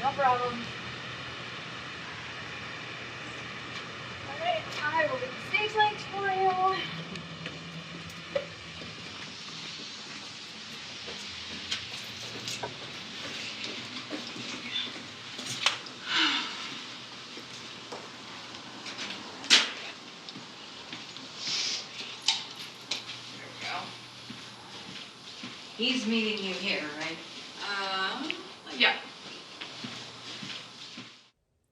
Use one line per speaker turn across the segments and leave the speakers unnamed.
No problem. Alright, I will get the stage lights for you.
He's meeting you here, right?
Yeah.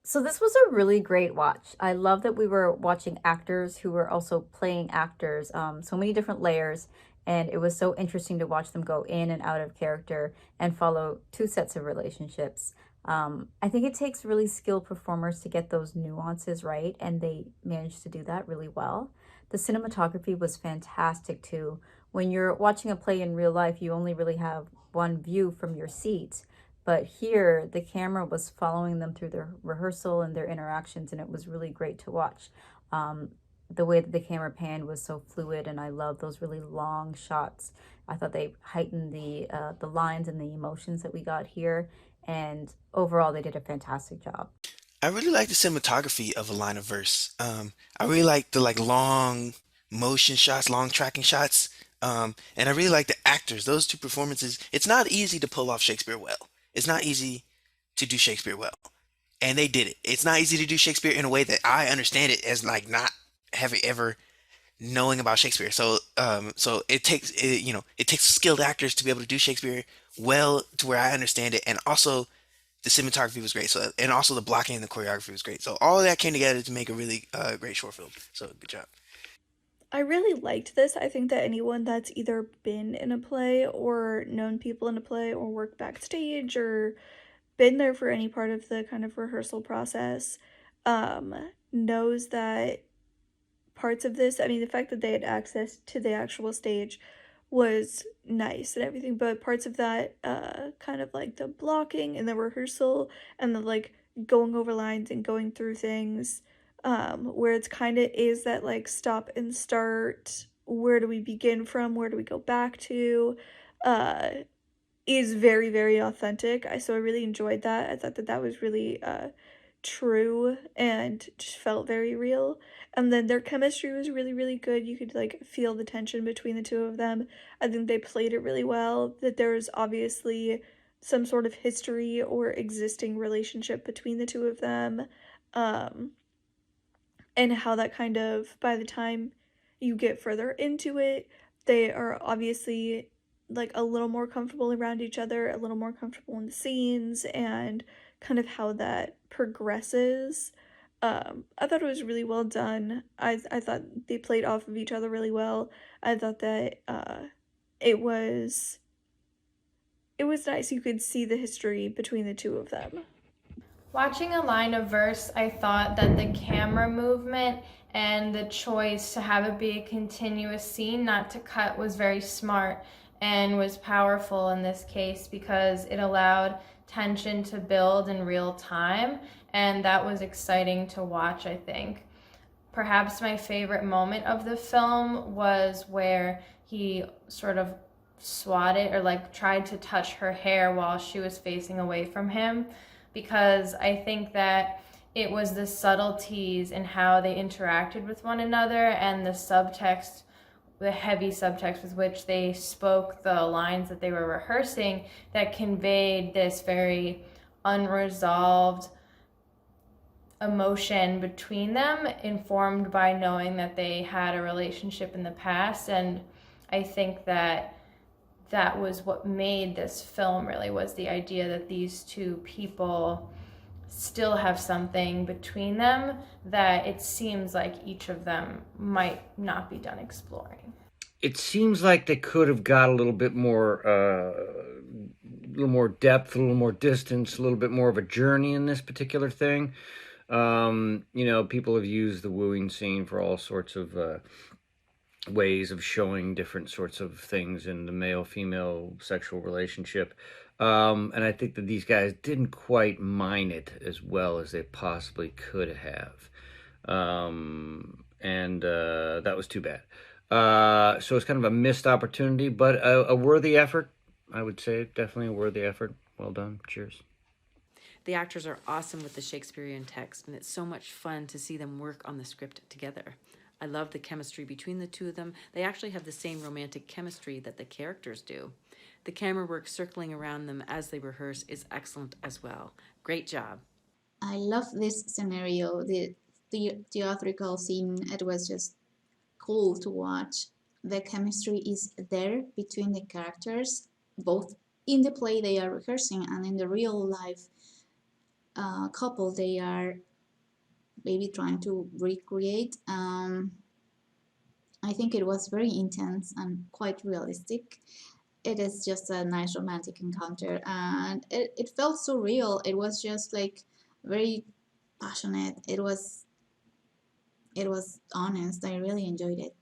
So this was a really great watch. I love that we were watching actors who were also playing actors, so many different layers, and it was so interesting to watch them go in and out of character and follow two sets of relationships. I think it takes really skilled performers to get those nuances right, and they managed to do that really well. The cinematography was fantastic too. When you're watching a play in real life, you only really have one view from your seat, but here, the camera was following them through their rehearsal and their interactions, and it was really great to watch. Um, the way that the camera panned was so fluid, and I love those really long shots. I thought they heightened the lines and the emotions that we got here, and overall, they did a fantastic job.
I really like the cinematography of A Line of Verse. I really like the like long motion shots, long tracking shots. And I really like the actors. Those two performances. It's not easy to pull off Shakespeare well. It's not easy to do Shakespeare well, and they did it. It's not easy to do Shakespeare in a way that I understand it as like not having ever knowing about Shakespeare. So it takes it takes skilled actors to be able to do Shakespeare well to where I understand it, and also the cinematography was great. So and also the blocking and the choreography was great. So all of that came together to make a really great short film. So good job.
I really liked this. I think that anyone that's either been in a play or known people in a play or worked backstage or been there for any part of the kind of rehearsal process knows that parts of this, I mean, the fact that they had access to the actual stage was nice and everything, but parts of that, kind of like the blocking and the rehearsal and the like going over lines and going through things, where it's kind of is that like stop and start, where do we begin from, where do we go back to, uh, is very, very authentic. So I really enjoyed that. I thought that that was really true and just felt very real. And then their chemistry was really, really good. You could like feel the tension between the two of them. I think they played it really well. That there's obviously some sort of history or existing relationship between the two of them. Um, and how that kind of, by the time you get further into it, they are obviously like a little more comfortable around each other, a little more comfortable in the scenes, and kind of how that progresses. I thought it was really well done. I thought they played off of each other really well. I thought that it was it was nice. You could see the history between the two of them.
Watching A Line of Verse, I thought that the camera movement and the choice to have it be a continuous scene, not to cut, was very smart and was powerful in this case because it allowed tension to build in real time, and that was exciting to watch, I think. Perhaps my favorite moment of the film was where he sort of swatted or like tried to touch her hair while she was facing away from him, because I think that it was the subtleties in how they interacted with one another and the subtext, the heavy subtext with which they spoke the lines that they were rehearsing, that conveyed this very unresolved emotion between them, informed by knowing that they had a relationship in the past. And I think that that was what made this film, really, was the idea that these two people still have something between them that it seems like each of them might not be done exploring.
It seems like they could have got a little more depth, a little more distance, a little bit more of a journey in this particular thing. People have used the wooing scene for all sorts of ways of showing different sorts of things in the male-female sexual relationship. And I think that these guys didn't quite mine it as well as they possibly could have. And that was too bad. So it's kind of a missed opportunity, but a worthy effort. I would say definitely a worthy effort. Well done. Cheers.
The actors are awesome with the Shakespearean text, and it's so much fun to see them work on the script together. I love the chemistry between the two of them. They actually have the same romantic chemistry that the characters do. The camera work circling around them as they rehearse is excellent as well. Great job.
I love this scenario, the theatrical scene. It was just cool to watch. The chemistry is there between the characters, both in the play they are rehearsing and in the real life couple they are maybe trying to recreate. I think it was very intense and quite realistic. It is just a nice romantic encounter, and it felt so real. It was just like very passionate. It was honest. I really enjoyed it.